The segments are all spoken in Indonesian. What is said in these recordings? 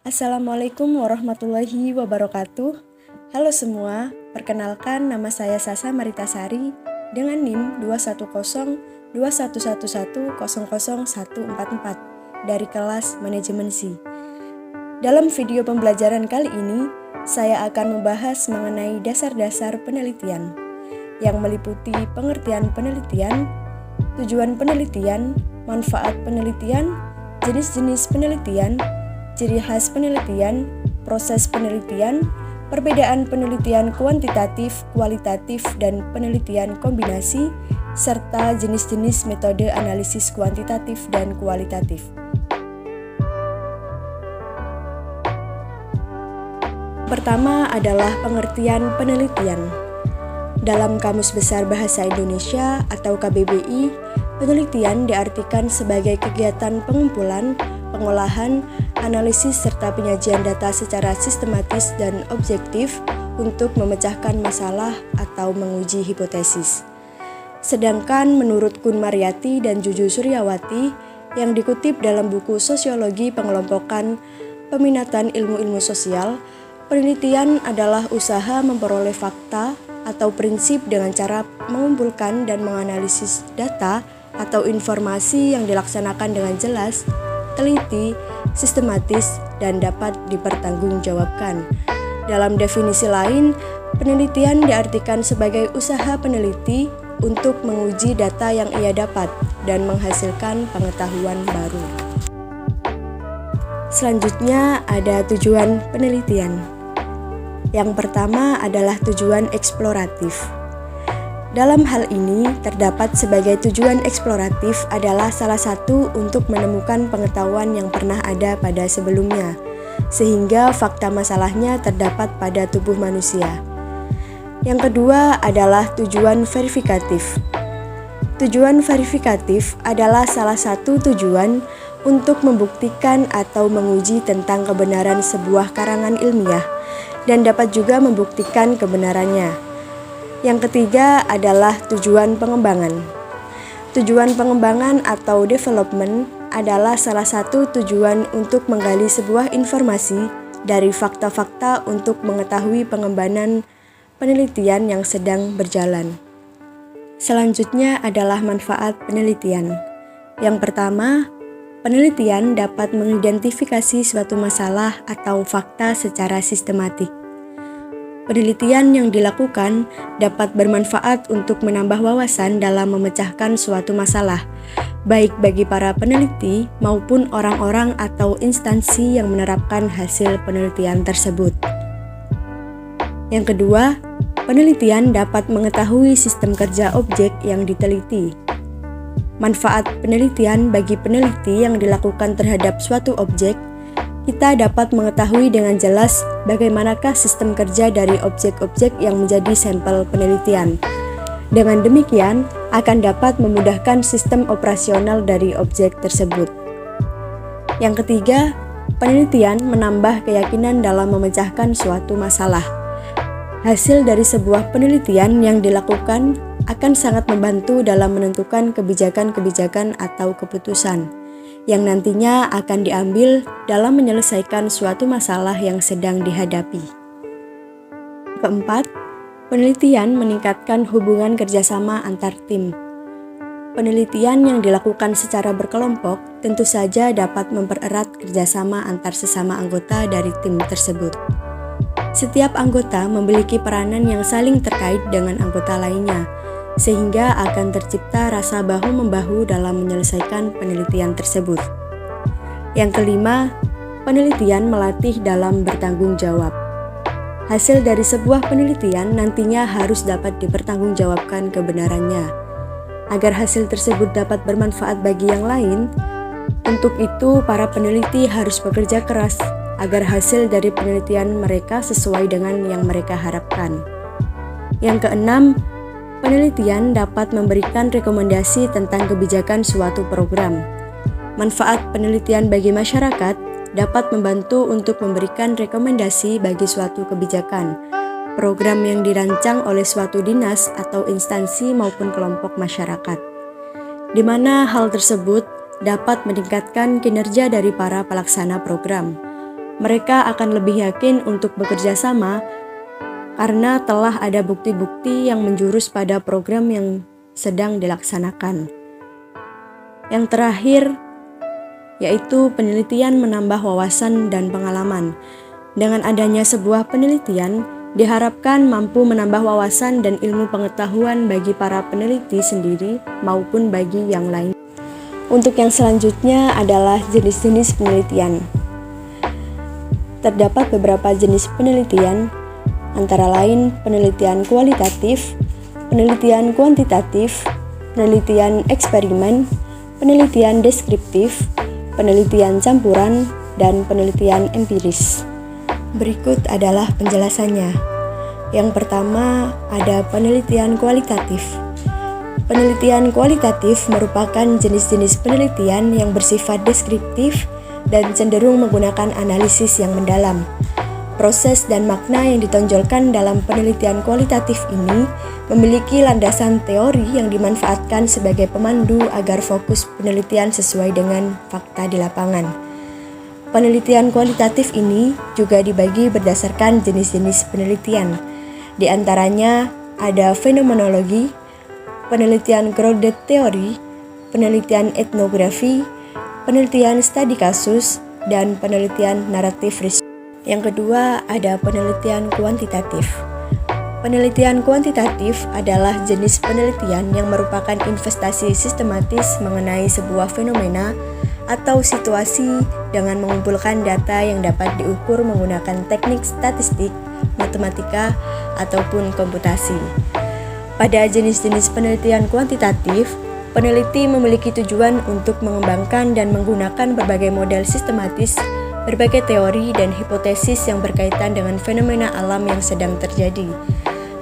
Assalamualaikum warahmatullahi wabarakatuh. Halo semua, perkenalkan nama saya Sasa Maritasari dengan NIM 2102111000144 dari kelas Manajemen C. Dalam video pembelajaran kali ini, saya akan membahas mengenai dasar-dasar penelitian yang meliputi pengertian penelitian, tujuan penelitian, manfaat penelitian, jenis-jenis penelitian, ciri khas penelitian, proses penelitian, perbedaan penelitian kuantitatif, kualitatif, dan penelitian kombinasi, serta jenis-jenis metode analisis kuantitatif dan kualitatif. Pertama adalah pengertian penelitian. Dalam Kamus Besar Bahasa Indonesia atau KBBI, penelitian diartikan sebagai kegiatan pengumpulan, pengolahan, analisis serta penyajian data secara sistematis dan objektif untuk memecahkan masalah atau menguji hipotesis. Sedangkan menurut Kun Mariyati dan Juju Suryawati yang dikutip dalam buku Sosiologi Pengelompokan Peminatan Ilmu-Ilmu Sosial, penelitian adalah usaha memperoleh fakta atau prinsip dengan cara mengumpulkan dan menganalisis data atau informasi yang dilaksanakan dengan jelas, teliti, sistematis, dan dapat dipertanggungjawabkan. Dalam definisi lain, penelitian diartikan sebagai usaha peneliti untuk menguji data yang ia dapat dan menghasilkan pengetahuan baru. Selanjutnya ada tujuan penelitian. Yang pertama adalah tujuan eksploratif. Dalam hal ini, terdapat sebagai tujuan eksploratif adalah salah satu untuk menemukan pengetahuan yang pernah ada pada sebelumnya, sehingga fakta masalahnya terdapat pada tubuh manusia. Yang kedua adalah tujuan verifikatif. Tujuan verifikatif adalah salah satu tujuan untuk membuktikan atau menguji tentang kebenaran sebuah karangan ilmiah, dan dapat juga membuktikan kebenarannya. Yang ketiga adalah tujuan pengembangan. Tujuan pengembangan atau development adalah salah satu tujuan untuk menggali sebuah informasi dari fakta-fakta untuk mengetahui pengembangan penelitian yang sedang berjalan. Selanjutnya adalah manfaat penelitian. Yang pertama, penelitian dapat mengidentifikasi suatu masalah atau fakta secara sistematik. Penelitian yang dilakukan dapat bermanfaat untuk menambah wawasan dalam memecahkan suatu masalah, baik bagi para peneliti maupun orang-orang atau instansi yang menerapkan hasil penelitian tersebut. Yang kedua, penelitian dapat mengetahui sistem kerja objek yang diteliti. Manfaat penelitian bagi peneliti yang dilakukan terhadap suatu objek, kita dapat mengetahui dengan jelas bagaimanakah sistem kerja dari objek-objek yang menjadi sampel penelitian. Dengan demikian, akan dapat memudahkan sistem operasional dari objek tersebut. Yang ketiga, penelitian menambah keyakinan dalam memecahkan suatu masalah. Hasil dari sebuah penelitian yang dilakukan akan sangat membantu dalam menentukan kebijakan-kebijakan atau keputusan yang nantinya akan diambil dalam menyelesaikan suatu masalah yang sedang dihadapi. Keempat, penelitian meningkatkan hubungan kerjasama antar tim. Penelitian yang dilakukan secara berkelompok tentu saja dapat mempererat kerjasama antar sesama anggota dari tim tersebut. Setiap anggota memiliki peranan yang saling terkait dengan anggota lainnya, sehingga akan tercipta rasa bahu-membahu dalam menyelesaikan penelitian tersebut. Yang kelima, penelitian melatih dalam bertanggung jawab. Hasil dari sebuah penelitian nantinya harus dapat dipertanggungjawabkan kebenarannya. Agar hasil tersebut dapat bermanfaat bagi yang lain, untuk itu para peneliti harus bekerja keras agar hasil dari penelitian mereka sesuai dengan yang mereka harapkan. Yang keenam, penelitian dapat memberikan rekomendasi tentang kebijakan suatu program. Manfaat penelitian bagi masyarakat dapat membantu untuk memberikan rekomendasi bagi suatu kebijakan, program yang dirancang oleh suatu dinas atau instansi maupun kelompok masyarakat, di mana hal tersebut dapat meningkatkan kinerja dari para pelaksana program. Mereka akan lebih yakin untuk bekerja sama karena telah ada bukti-bukti yang menjurus pada program yang sedang dilaksanakan. Yang terakhir, yaitu penelitian menambah wawasan dan pengalaman. Dengan adanya sebuah penelitian, diharapkan mampu menambah wawasan dan ilmu pengetahuan bagi para peneliti sendiri maupun bagi yang lain. Untuk yang selanjutnya adalah jenis-jenis penelitian. Terdapat beberapa jenis penelitian, antara lain penelitian kualitatif, penelitian kuantitatif, penelitian eksperimen, penelitian deskriptif, penelitian campuran, dan penelitian empiris. Berikut adalah penjelasannya. Yang pertama, ada penelitian kualitatif. Penelitian kualitatif merupakan jenis-jenis penelitian yang bersifat deskriptif dan cenderung menggunakan analisis yang mendalam. Proses dan makna yang ditonjolkan dalam penelitian kualitatif ini memiliki landasan teori yang dimanfaatkan sebagai pemandu agar fokus penelitian sesuai dengan fakta di lapangan. Penelitian kualitatif ini juga dibagi berdasarkan jenis-jenis penelitian. Di antaranya ada fenomenologi, penelitian grounded theory, penelitian etnografi, penelitian studi kasus, dan penelitian naratif research. Yang kedua, ada penelitian kuantitatif. Penelitian kuantitatif adalah jenis penelitian yang merupakan investasi sistematis mengenai sebuah fenomena atau situasi dengan mengumpulkan data yang dapat diukur menggunakan teknik statistik, matematika, ataupun komputasi. Pada jenis-jenis penelitian kuantitatif, peneliti memiliki tujuan untuk mengembangkan dan menggunakan berbagai model sistematis, berbagai teori dan hipotesis yang berkaitan dengan fenomena alam yang sedang terjadi.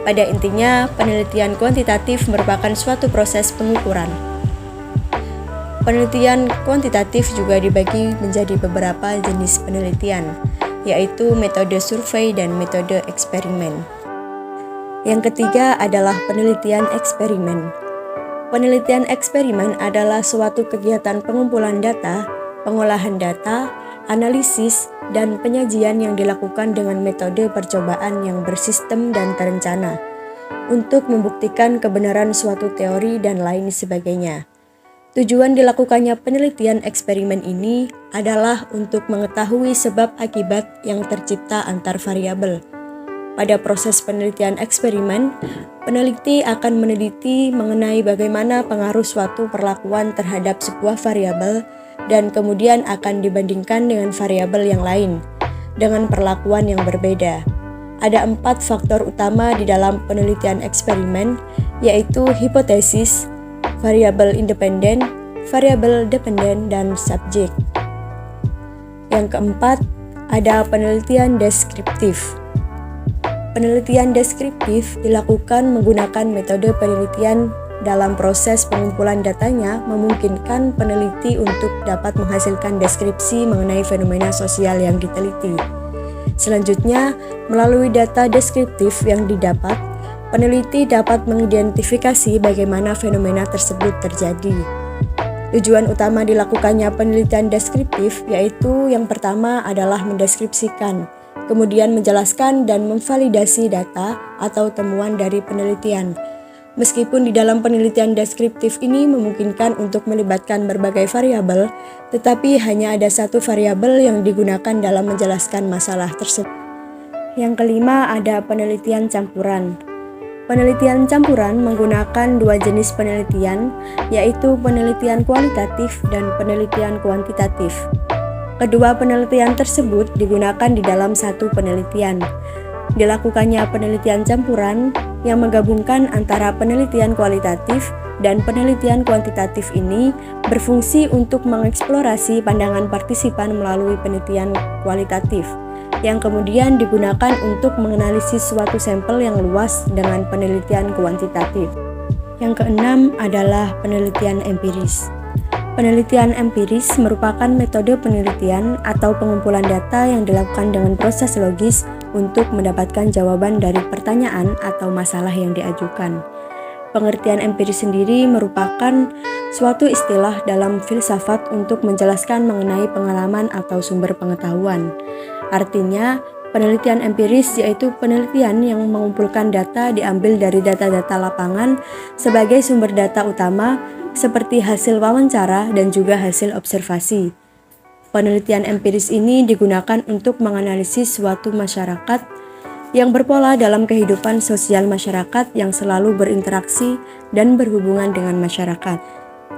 Pada intinya, penelitian kuantitatif merupakan suatu proses pengukuran. Penelitian kuantitatif juga dibagi menjadi beberapa jenis penelitian, yaitu metode survei dan metode eksperimen. Yang ketiga adalah penelitian eksperimen. Penelitian eksperimen adalah suatu kegiatan pengumpulan data, pengolahan data, analisis, dan penyajian yang dilakukan dengan metode percobaan yang bersistem dan terencana untuk membuktikan kebenaran suatu teori dan lain sebagainya. Tujuan dilakukannya penelitian eksperimen ini adalah untuk mengetahui sebab akibat yang tercipta antar variabel. Pada proses penelitian eksperimen, peneliti akan meneliti mengenai bagaimana pengaruh suatu perlakuan terhadap sebuah variabel dan kemudian akan dibandingkan dengan variabel yang lain dengan perlakuan yang berbeda. Ada 4 faktor utama di dalam penelitian eksperimen, yaitu hipotesis, variabel independen, variabel dependen, dan subjek. Yang keempat, ada penelitian deskriptif. Penelitian deskriptif dilakukan menggunakan metode penelitian dalam proses pengumpulan datanya memungkinkan peneliti untuk dapat menghasilkan deskripsi mengenai fenomena sosial yang diteliti. Selanjutnya, melalui data deskriptif yang didapat, peneliti dapat mengidentifikasi bagaimana fenomena tersebut terjadi. Tujuan utama dilakukannya penelitian deskriptif yaitu yang pertama adalah mendeskripsikan, kemudian menjelaskan dan memvalidasi data atau temuan dari penelitian. Meskipun di dalam penelitian deskriptif ini memungkinkan untuk melibatkan berbagai variabel, tetapi hanya ada satu variabel yang digunakan dalam menjelaskan masalah tersebut. Yang kelima ada penelitian campuran. Penelitian campuran menggunakan 2 jenis penelitian, yaitu penelitian kualitatif dan penelitian kuantitatif. Kedua penelitian tersebut digunakan di dalam satu penelitian. Dilakukannya penelitian campuran yang menggabungkan antara penelitian kualitatif dan penelitian kuantitatif ini berfungsi untuk mengeksplorasi pandangan partisipan melalui penelitian kualitatif, yang kemudian digunakan untuk menganalisis suatu sampel yang luas dengan penelitian kuantitatif. Yang keenam adalah penelitian empiris. Penelitian empiris merupakan metode penelitian atau pengumpulan data yang dilakukan dengan proses logis untuk mendapatkan jawaban dari pertanyaan atau masalah yang diajukan. Pengertian empiris sendiri merupakan suatu istilah dalam filsafat untuk menjelaskan mengenai pengalaman atau sumber pengetahuan. Artinya, penelitian empiris yaitu penelitian yang mengumpulkan data diambil dari data-data lapangan sebagai sumber data utama seperti hasil wawancara dan juga hasil observasi. Penelitian empiris ini digunakan untuk menganalisis suatu masyarakat yang berpola dalam kehidupan sosial masyarakat yang selalu berinteraksi dan berhubungan dengan masyarakat.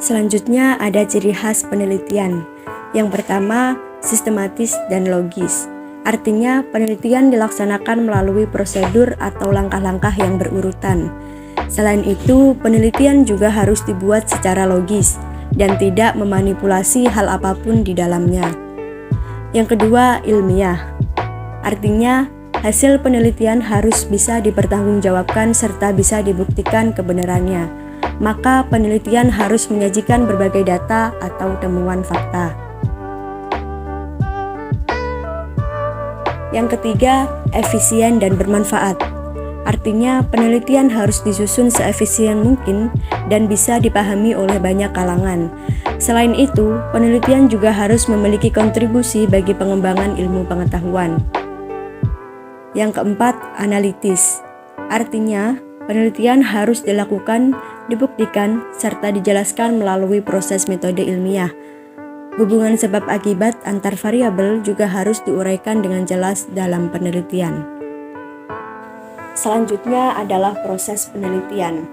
Selanjutnya ada ciri khas penelitian. Yang pertama, sistematis dan logis. Artinya, penelitian dilaksanakan melalui prosedur atau langkah-langkah yang berurutan. Selain itu, penelitian juga harus dibuat secara logis dan tidak memanipulasi hal apapun di dalamnya. Yang kedua, ilmiah. Artinya, hasil penelitian harus bisa dipertanggungjawabkan serta bisa dibuktikan kebenarannya. Maka penelitian harus menyajikan berbagai data atau temuan fakta. Yang ketiga, efisien dan bermanfaat. Artinya, penelitian harus disusun seefisien mungkin dan bisa dipahami oleh banyak kalangan. Selain itu, penelitian juga harus memiliki kontribusi bagi pengembangan ilmu pengetahuan. Yang keempat, analitis. Artinya, penelitian harus dilakukan, dibuktikan, serta dijelaskan melalui proses metode ilmiah. Hubungan sebab akibat antar variabel juga harus diuraikan dengan jelas dalam penelitian. Selanjutnya adalah proses penelitian.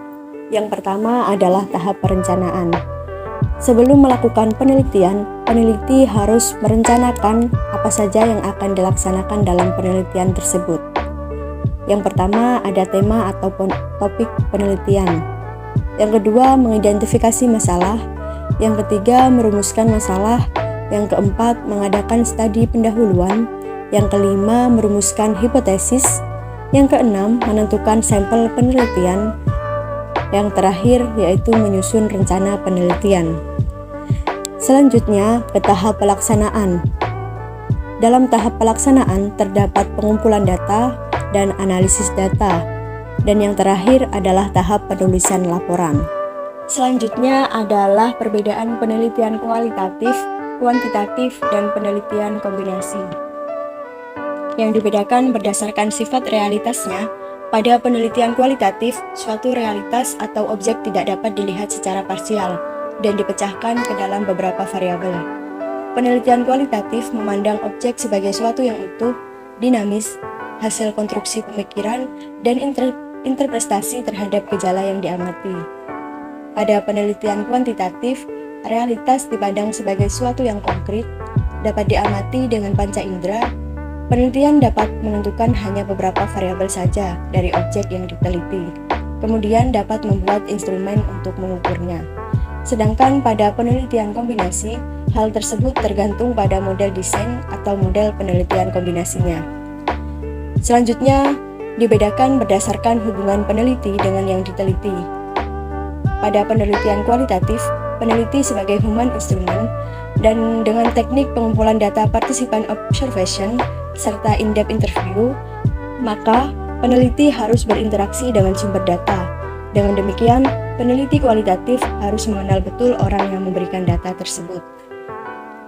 Yang pertama adalah tahap perencanaan. Sebelum melakukan penelitian, peneliti harus merencanakan apa saja yang akan dilaksanakan dalam penelitian tersebut. Yang pertama ada tema atau topik penelitian. Yang kedua, mengidentifikasi masalah. Yang ketiga, merumuskan masalah. Yang keempat, mengadakan studi pendahuluan. Yang kelima, merumuskan hipotesis. Yang keenam, menentukan sampel penelitian. Yang terakhir, yaitu menyusun rencana penelitian. Selanjutnya, ke tahap pelaksanaan. Dalam tahap pelaksanaan, terdapat pengumpulan data dan analisis data. Dan yang terakhir adalah tahap penulisan laporan. Selanjutnya adalah perbedaan penelitian kualitatif, kuantitatif, dan penelitian kombinasi. Yang dibedakan berdasarkan sifat realitasnya. Pada penelitian kualitatif, suatu realitas atau objek tidak dapat dilihat secara parsial dan dipecahkan ke dalam beberapa variabel. Penelitian kualitatif memandang objek sebagai suatu yang utuh, dinamis, hasil konstruksi pemikiran, dan interpretasi terhadap gejala yang diamati. Pada penelitian kuantitatif, realitas dipandang sebagai suatu yang konkret, dapat diamati dengan panca indera. Penelitian dapat menentukan hanya beberapa variabel saja dari objek yang diteliti, kemudian dapat membuat instrumen untuk mengukurnya. Sedangkan pada penelitian kombinasi, hal tersebut tergantung pada model desain atau model penelitian kombinasinya. Selanjutnya, dibedakan berdasarkan hubungan peneliti dengan yang diteliti. Pada penelitian kualitatif, peneliti sebagai human instrument dan dengan teknik pengumpulan data participan observation serta in-depth interview, maka peneliti harus berinteraksi dengan sumber data. Dengan demikian, peneliti kualitatif harus mengenal betul orang yang memberikan data tersebut.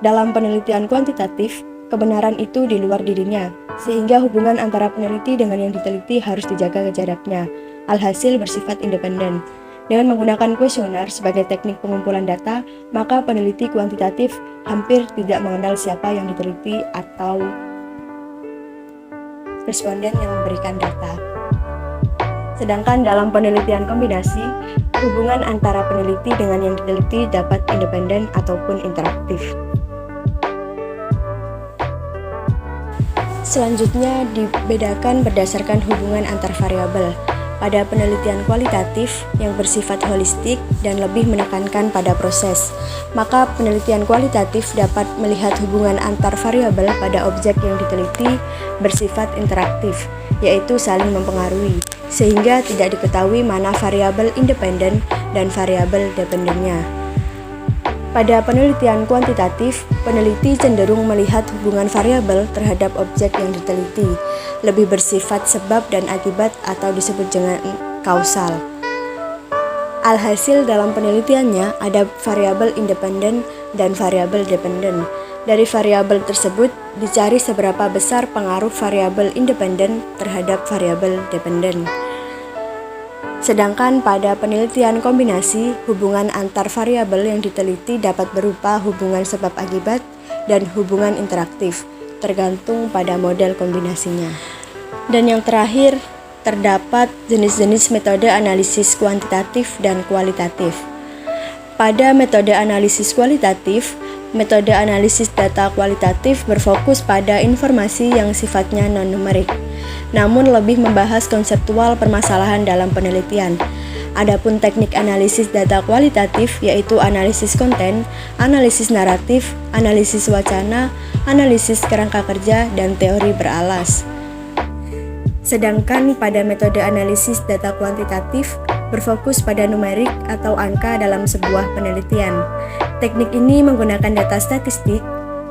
Dalam penelitian kuantitatif, kebenaran itu di luar dirinya, sehingga hubungan antara peneliti dengan yang diteliti harus dijaga jaraknya. Alhasil bersifat independen. Dengan menggunakan kuesioner sebagai teknik pengumpulan data, maka peneliti kuantitatif hampir tidak mengenal siapa yang diteliti atau responden yang memberikan data. Sedangkan dalam penelitian kombinasi, hubungan antara peneliti dengan yang diteliti dapat independen ataupun interaktif. Selanjutnya dibedakan berdasarkan hubungan antar variabel. Pada penelitian kualitatif yang bersifat holistik dan lebih menekankan pada proses, maka penelitian kualitatif dapat melihat hubungan antar variabel pada objek yang diteliti bersifat interaktif, yaitu saling mempengaruhi, sehingga tidak diketahui mana variabel independen dan variabel dependennya. Pada penelitian kuantitatif, peneliti cenderung melihat hubungan variabel terhadap objek yang diteliti, lebih bersifat sebab dan akibat atau disebut dengan kausal. Alhasil dalam penelitiannya ada variabel independen dan variabel dependen. Dari variabel tersebut dicari seberapa besar pengaruh variabel independen terhadap variabel dependen. Sedangkan pada penelitian kombinasi, hubungan antar variabel yang diteliti dapat berupa hubungan sebab akibat dan hubungan interaktif, tergantung pada model kombinasinya. Dan yang terakhir, terdapat jenis-jenis metode analisis kuantitatif dan kualitatif. Pada metode analisis kualitatif, metode analisis data kualitatif berfokus pada informasi yang sifatnya non-numerik, namun lebih membahas konseptual permasalahan dalam penelitian. Adapun teknik analisis data kualitatif yaitu analisis konten, analisis naratif, analisis wacana, analisis kerangka kerja, dan teori beralas. Sedangkan pada metode analisis data kuantitatif berfokus pada numerik atau angka dalam sebuah penelitian. Teknik ini menggunakan data statistik,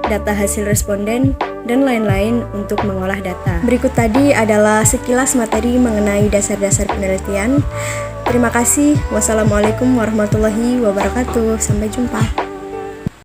data hasil responden, dan lain-lain untuk mengolah data. Berikut tadi adalah sekilas materi mengenai dasar-dasar penelitian. Terima kasih. Wassalamualaikum warahmatullahi wabarakatuh. Sampai jumpa.